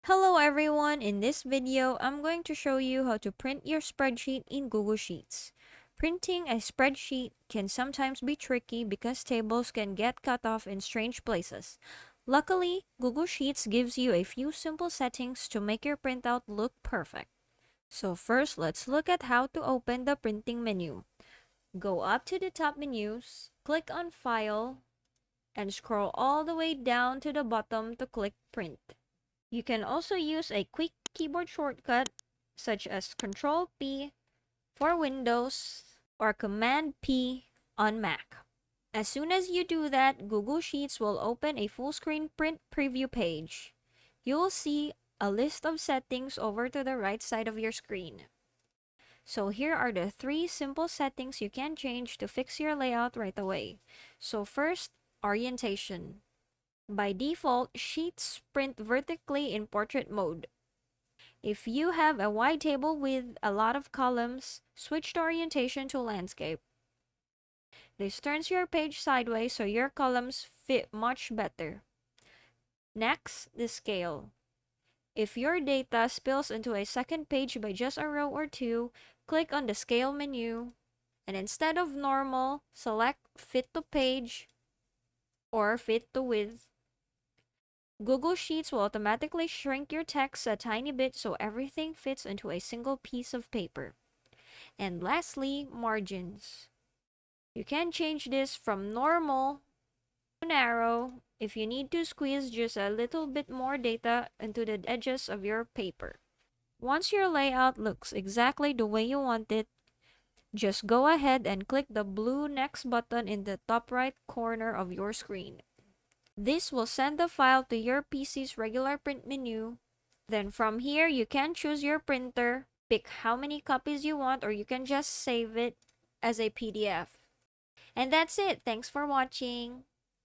Hello everyone, in this video, I'm going to show you how to print your spreadsheet in Google Sheets. Printing a spreadsheet can sometimes be tricky because tables can get cut off in strange places. Luckily, Google Sheets gives you a few simple settings to make your printout look perfect. So first, let's look at how to open the printing menu. Go up to the top menus, click on File, and scroll all the way down to the bottom to click Print. You can also use a quick keyboard shortcut such as Control P for Windows or Command P on Mac. As soon as you do that, Google Sheets will open a full screen print preview page. You will see a list of settings over to the right side of your screen. So here are the 3 simple settings you can change to fix your layout right away. So first, orientation. By default, sheets print vertically in portrait mode. If you have a wide table with a lot of columns, switch the orientation to landscape. This turns your page sideways so your columns fit much better. Next, the scale. If your data spills into a second page by just a row or two, click on the scale menu, and instead of normal, select fit to page or fit to width. Google Sheets will automatically shrink your text a tiny bit so everything fits into a single piece of paper. And lastly, margins. You can change this from normal to narrow if you need to squeeze just a little bit more data into the edges of your paper. Once your layout looks exactly the way you want it, just go ahead and click the blue Next button in the top right corner of your screen. This will send the file to your PC's regular print menu. Then from here, you can choose your printer, pick how many copies you want, or you can just save it as a PDF. And that's it. Thanks for watching.